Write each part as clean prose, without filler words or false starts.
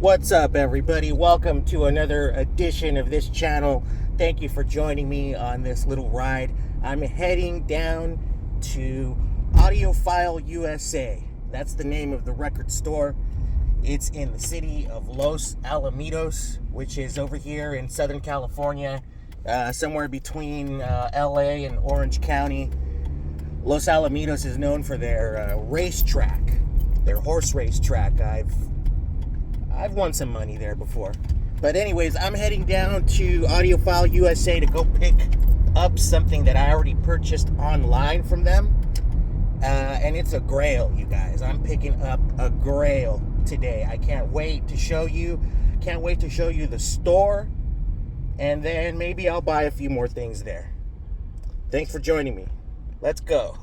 What's up, everybody? Welcome to another edition of this channel. Thank you for joining me on this little ride. I'm heading down to AUDIOPHILE USA. That's the name of the record store. It's in the city of Los Alamitos, which is over here in Southern California, somewhere between LA and Orange County. Los Alamitos is known for their racetrack, their horse race track. I've won some money there before. But anyways, I'm heading down to AUDIOPHILE USA to go pick up something that I already purchased online from them. And it's a Grail, you guys. I'm picking up a Grail today. I can't wait to show you. Can't wait to show you the store. And then maybe I'll buy a few more things there. Thanks for joining me. Let's go.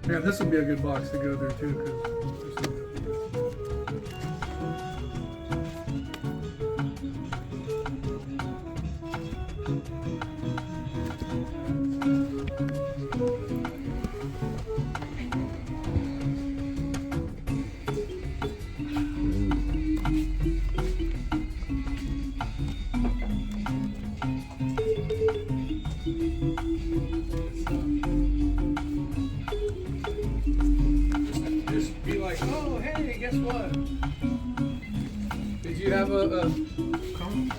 Yeah, this would be a good box to go there too. Just be like, oh, hey, guess what? Did you have a comment?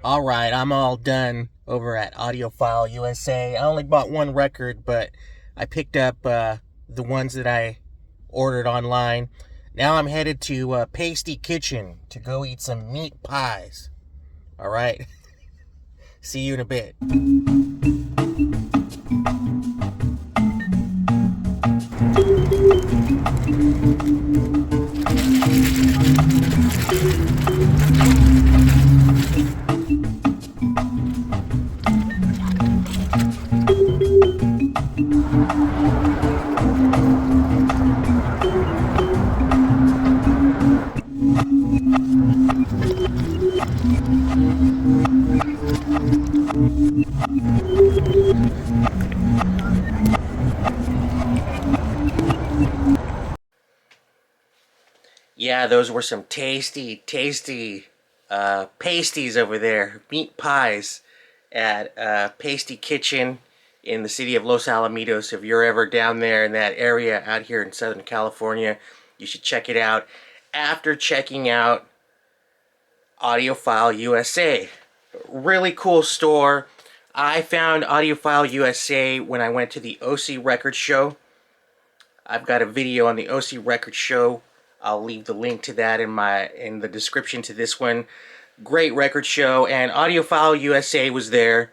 All right, I'm all done over at AUDIOPHILE USA. I only bought one record, but I picked up the ones that I ordered online. Now I'm headed to Pasty Kitchen to go eat some meat pies. All right, see you in a bit. Yeah, those were some tasty, tasty pasties over there. Meat pies at Pasty Kitchen in the city of Los Alamitos. If you're ever down there in that area out here in Southern California, you should check it out. After checking out AUDIOPHILE USA, really cool store. I found AUDIOPHILE USA when I went to the OC Record Show. I've got a video on the OC Record Show. I'll leave the link to that in the description to this one. Great record show, and AUDIOPHILE USA was there.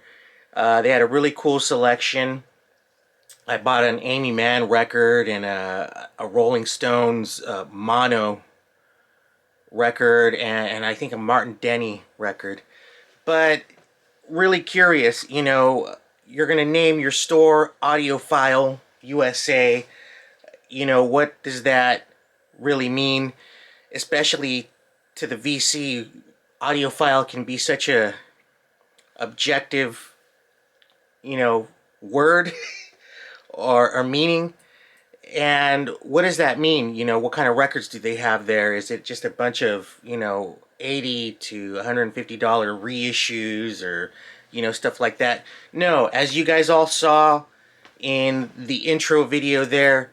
They had a really cool selection. I bought an Amy Mann record and a Rolling Stones mono record, and I think a Martin Denny record. But really curious, you know, you're gonna name your store AUDIOPHILE USA. You know, what does that really mean? Especially to the VC, audiophile can be such a objective, you know, word or meaning. And what does that mean? You know, what kind of records do they have there? Is it just a bunch of, you know, $80 to $150 reissues or, you know, stuff like that? No, as you guys all saw in the intro video there,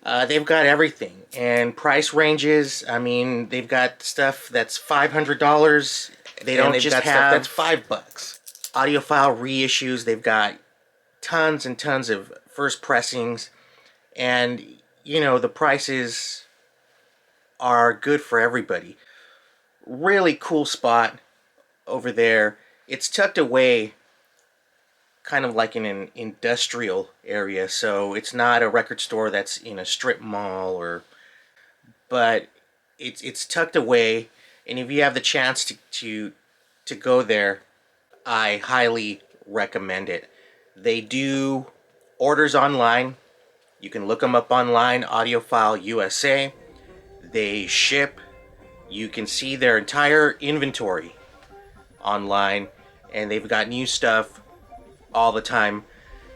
they've got everything. And price ranges, I mean, they've got stuff that's $500. They don't just have stuff that's $5. Audiophile reissues, they've got tons and tons of first pressings. And, you know, the prices are good for everybody. Really cool spot over there. It's tucked away kind of like in an industrial area, so it's not a record store that's in a strip mall, but it's tucked away. And if you have the chance to go there, I highly recommend it. They do orders online. You can look them up online, AUDIOPHILE USA. They ship. You can see their entire inventory online, and they've got new stuff all the time.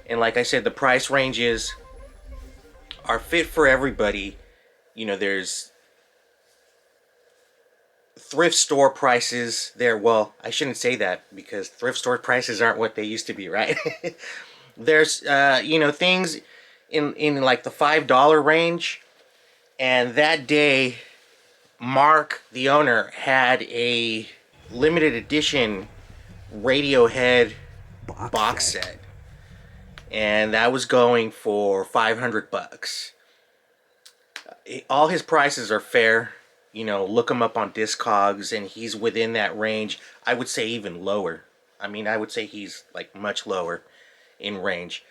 And like I said, the price ranges are fit for everybody. You know, there's thrift store prices there. Well, I shouldn't say that because thrift store prices aren't what they used to be, right? There's you know, things in like the $5 range. And that day, Mark, the owner, had a limited edition Radiohead box set, and that was going for $500. All his prices are fair. You know, look him up on Discogs, and he's within that range. I would say even lower. I mean, I would say he's like much lower in range.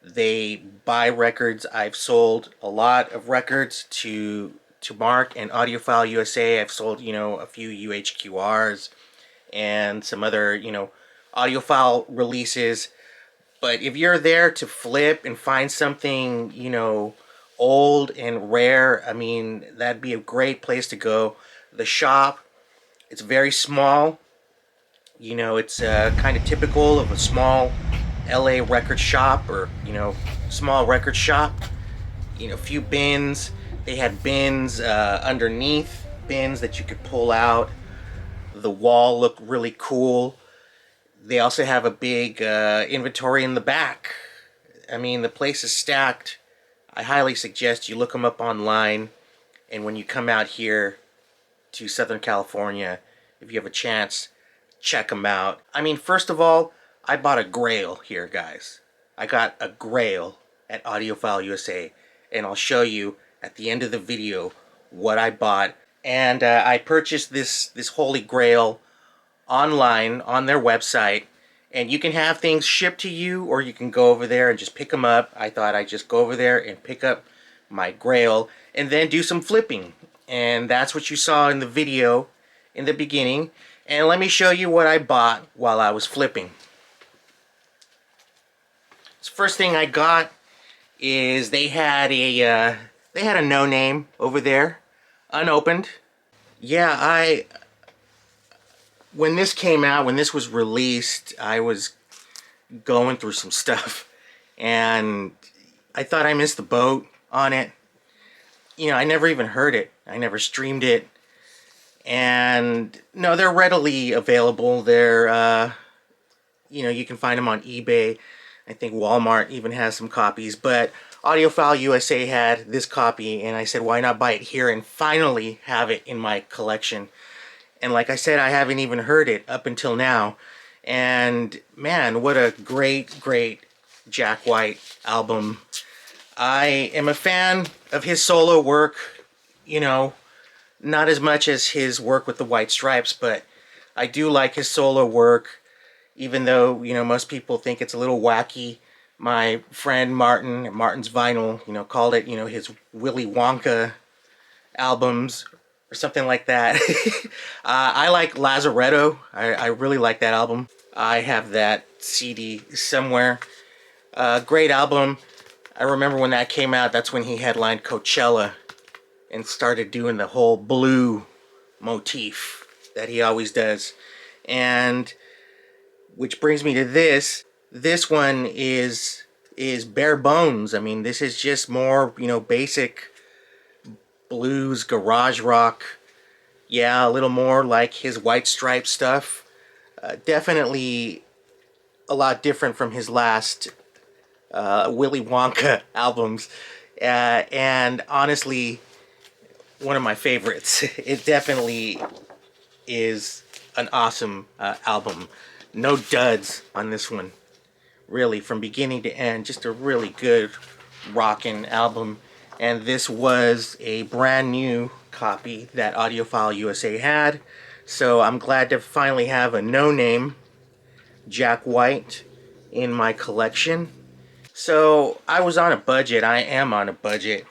They buy records. I've sold a lot of records to Mark and AUDIOPHILE USA. I've sold, you know, a few UHQRs and some other, you know, audiophile releases. But if you're there to flip and find something, you know, old and rare, I mean, that'd be a great place to go. The shop, it's very small. You know, it's kind of typical of a small LA record shop, or, you know, small record shop. You know, a few bins. They had bins underneath, bins that you could pull out. The wall looked really cool. They also have a big inventory in the back. I mean, the place is stacked. I highly suggest you look them up online. And when you come out here to Southern California, if you have a chance, check them out. I mean, first of all, I bought a Grail here, guys. I got a Grail at AUDIOPHILE USA. And I'll show you at the end of the video what I bought. And I purchased this Holy Grail online on their website, and you can have things shipped to you, or you can go over there and just pick them up. I thought I'd just go over there and pick up my Grail and then do some flipping, and that's what you saw in the video in the beginning. And let me show you what I bought while I was flipping. So first thing I got is they had a no name over there, unopened. Yeah, when this came out, when this was released, I was going through some stuff, and I thought I missed the boat on it. You know, I never even heard it. I never streamed it. And no, they're readily available. They're, you know, you can find them on eBay. I think Walmart even has some copies. But AUDIOPHILE USA had this copy, and I said, why not buy it here and finally have it in my collection? And like I said, I haven't even heard it up until now. And man, what a great, great Jack White album. I am a fan of his solo work, you know, not as much as his work with the White Stripes, but I do like his solo work, even though, you know, most people think it's a little wacky. My friend Martin, Martin's Vinyl, you know, called it, you know, his Willy Wonka albums or something like that. I like Lazaretto. I really like that album. I have that CD somewhere. Great album. I remember when that came out, that's when he headlined Coachella and started doing the whole blue motif that he always does. And which brings me to this. This one is bare bones. I mean, this is just more, you know, basic blues, garage rock. Yeah, a little more like his White Stripe stuff. Definitely a lot different from his last Willy Wonka albums. And honestly, one of my favorites. It definitely is an awesome album. No duds on this one. Really, from beginning to end, just a really good rockin' album. And this was a brand new copy that AUDIOPHILE USA had. So I'm glad to finally have a no-name Jack White in my collection. So I was on a budget. I am on a budget.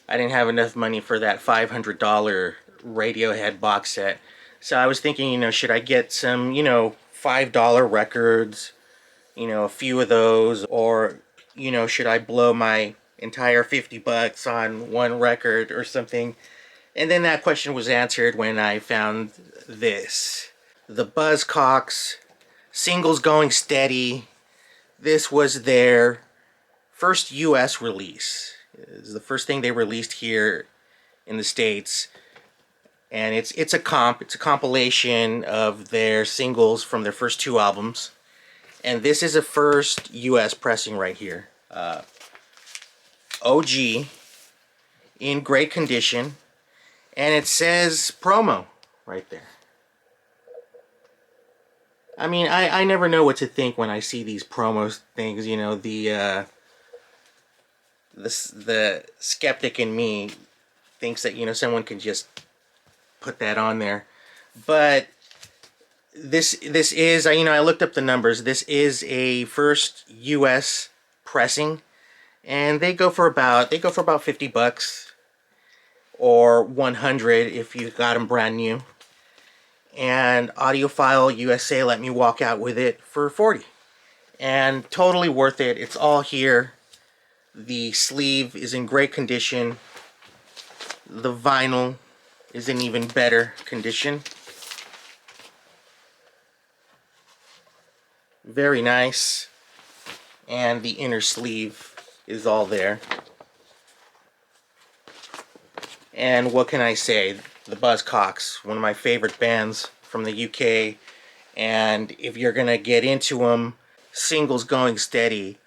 I didn't have enough money for that $500 Radiohead box set. So I was thinking, you know, should I get some, you know, $5 records, you know, a few of those, or, you know, should I blow my entire $50 on one record or something? And then that question was answered when I found this. The Buzzcocks, Singles Going Steady. This was their first US release. It's the first thing they released here in the States. And it's a compilation of their singles from their first two albums. And this is a first US pressing right here. OG, in great condition. And it says promo right there. I mean, I never know what to think when I see these promo things. You know, the skeptic in me thinks that, you know, someone can just put that on there. But this is, you know, I looked up the numbers. This is a first US pressing, and they go for about $50 or $100 if you got them brand new. And AUDIOPHILE USA let me walk out with it for $40, and totally worth it. It's all here. The sleeve is in great condition. The vinyl is in even better condition. Very nice. And the inner sleeve is all there. And what can I say? The Buzzcocks, one of my favorite bands from the UK. And if you're gonna get into them, Singles Going Steady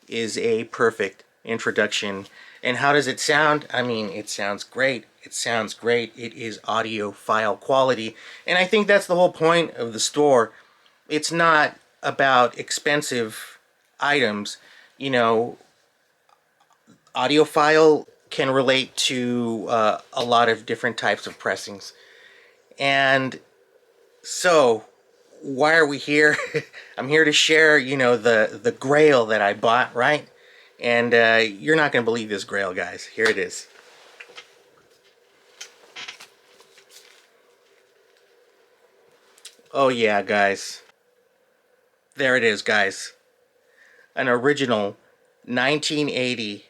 is a perfect introduction. And how does it sound? I mean, it sounds great. It sounds great. It is audiophile quality. And I think that's the whole point of the store. It's not about expensive items. You know, AUDIOPHILE can relate to a lot of different types of pressings. And so, why are we here? I'm here to share, you know, the Grail that I bought, right? And you're not going to believe this Grail, guys. Here it is. Oh yeah, guys. There it is, guys. An original 1980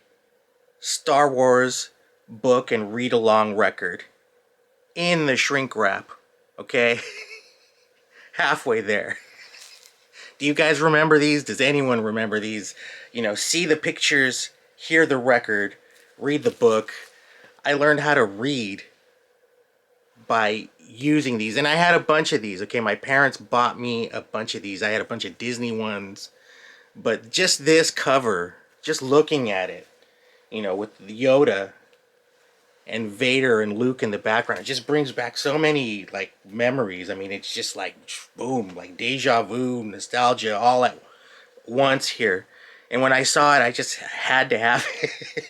Star Wars book and read-along record in the shrink wrap, okay? halfway there. Do you guys remember these? Does anyone remember these? You know, see the pictures, hear the record, read the book. I learned how to read by using these, and I had a bunch of these. Okay, my parents bought me a bunch of these. I had a bunch of Disney ones, but just this cover, just looking at it, you know, with Yoda and Vader and Luke in the background, it just brings back so many like memories. I mean, it's just like boom, like deja vu, nostalgia, all at once here. And when I saw it, I just had to have it.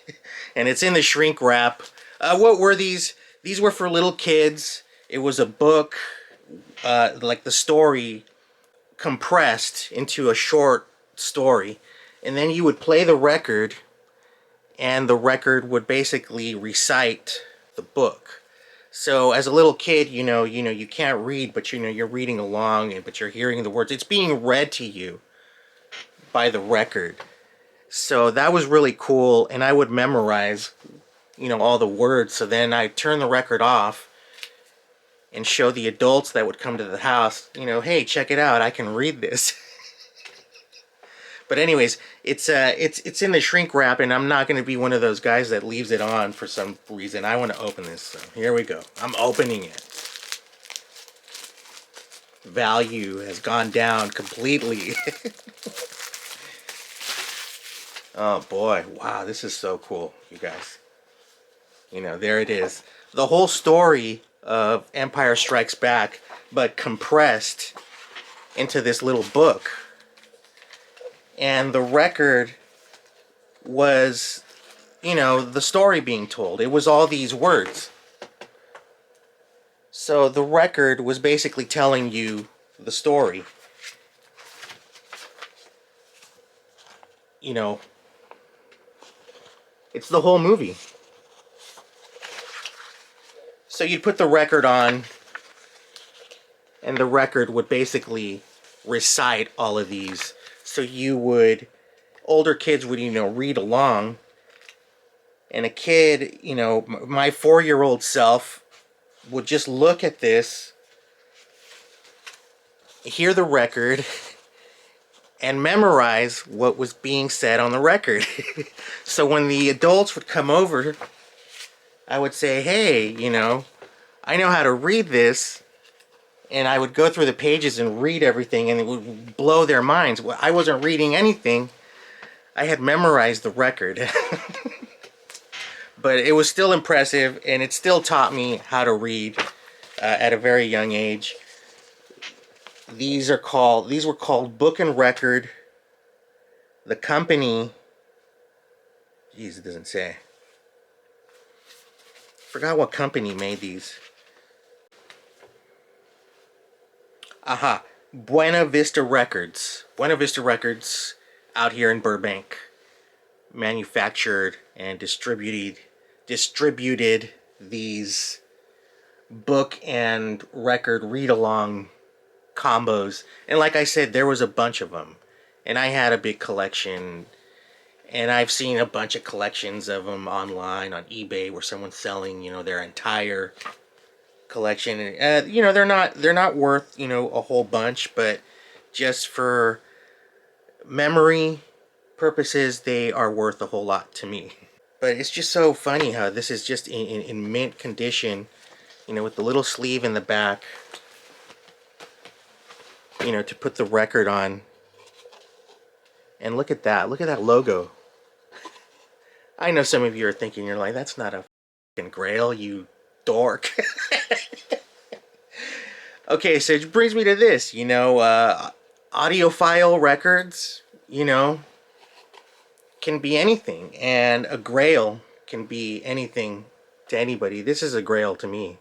And it's in the shrink wrap. What were these? These were for little kids. It was a book, like the story compressed into a short story. And then you would play the record, and the record would basically recite the book. So as a little kid, you can't read, but you're reading along, but you're hearing the words. It's being read to you by the record. So that was really cool, and I would memorize, all the words. So then I'd turn the record off and show the adults that would come to the house, hey, check it out, I can read this. But anyways, it's in the shrink wrap, and I'm not going to be one of those guys that leaves it on for some reason. I want to open this, so here we go. I'm opening it. Value has gone down completely. Oh boy, wow, this is so cool, you guys. There it is. The whole story of Empire Strikes Back, but compressed into this little book. And the record was, the story being told. It was all these words. So the record was basically telling you the story. It's the whole movie. So you'd put the record on, and the record would basically recite all of these. So older kids would, read along. And a kid, my 4-year-old self would just look at this, hear the record, and memorize what was being said on the record. So when the adults would come over, I would say, hey, I know how to read this. And I would go through the pages and read everything, and it would blow their minds. Well, I wasn't reading anything. I had memorized the record. But it was still impressive, and it still taught me how to read at a very young age. These were called Book and Record. The company, geez, it doesn't say. Forgot what company made these. Aha, Buena Vista Records. Buena Vista Records out here in Burbank manufactured and distributed these book and record read-along combos. And like I said, there was a bunch of them. And I had a big collection. And I've seen a bunch of collections of them online on eBay where someone's selling, their entire collection. And, they're not worth, a whole bunch, but just for memory purposes, they are worth a whole lot to me. But it's just so funny how this is just in mint condition, with the little sleeve in the back, to put the record on. And look at that logo. I know some of you are thinking, you're like, that's not a fucking Grail, you dork. Okay, so it brings me to this, AUDIOPHILE records, can be anything, and a Grail can be anything to anybody. This is a Grail to me,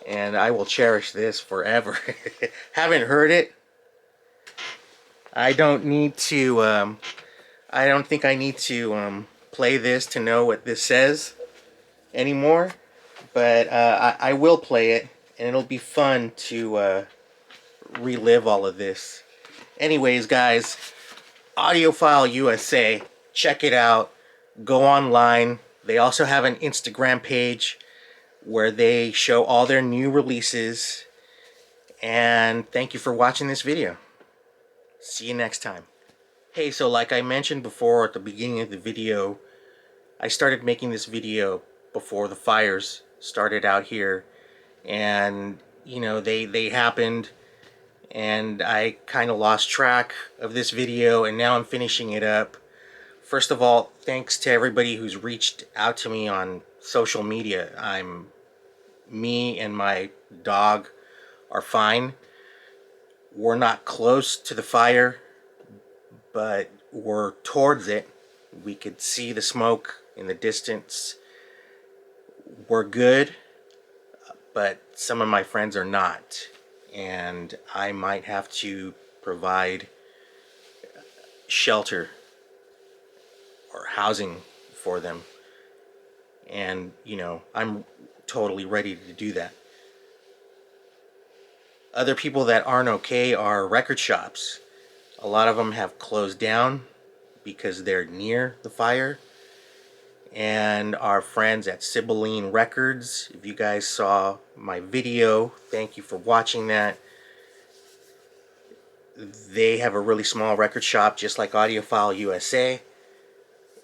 and I will cherish this forever. Haven't heard it. I don't think I need to play this to know what this says anymore, but I will play it, and it'll be fun to relive all of this. Anyways, guys, AUDIOPHILE USA, check it out. Go online. They also have an Instagram page where they show all their new releases. And thank you for watching this video. See you next time. Hey, so like I mentioned before at the beginning of the video, I started making this video before the fires started out here, and you know, they happened, and I kind of lost track of this video, and now I'm finishing it up. First of all, thanks to everybody who's reached out to me on social media. Me and my dog are fine. We're not close to the fire, but we're towards it. We could see the smoke in the distance. We're good, but some of my friends are not, and I might have to provide shelter or housing for them. And you know, I'm totally ready to do that. Other people that aren't okay are record shops. A lot of them have closed down because they're near the fire. And our friends at CyberLink Records, if you guys saw my video, thank you for watching that. They have a really small record shop just like AUDIOPHILE USA.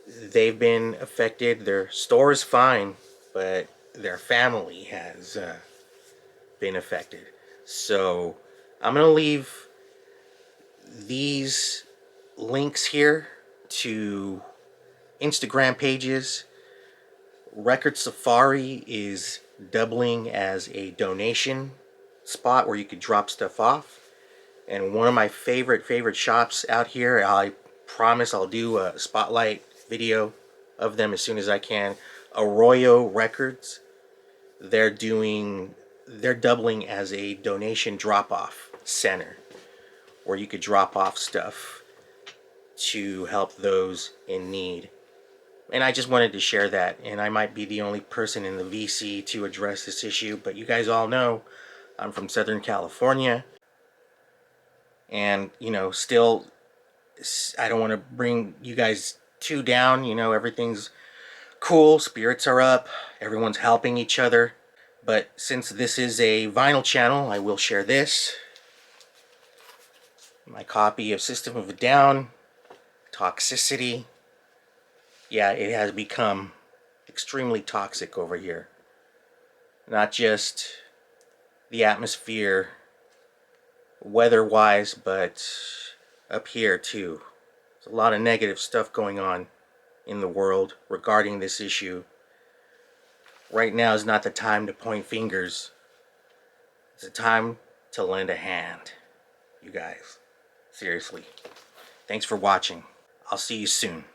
They've been affected. Their store is fine, but their family has been affected. So I'm going to leave these links here to Instagram pages. Record Safari is doubling as a donation spot where you could drop stuff off. And one of my favorite shops out here, I promise I'll do a spotlight video of them as soon as I can. Arroyo Records, they're doubling as a donation drop-off center where you could drop off stuff to help those in need. And I just wanted to share that, and I might be the only person in the VC to address this issue, but you guys all know I'm from Southern California, and you know, still I don't want to bring you guys too down. You know, everything's cool, spirits are up, everyone's helping each other. But since this is a vinyl channel, I will share this. My copy of System of a Down, Toxicity. Yeah, it has become extremely toxic over here. Not just the atmosphere, weather-wise, but up here too. There's a lot of negative stuff going on in the world regarding this issue. Right now is not the time to point fingers. It's a time to lend a hand. You guys, seriously. Thanks for watching. I'll see you soon.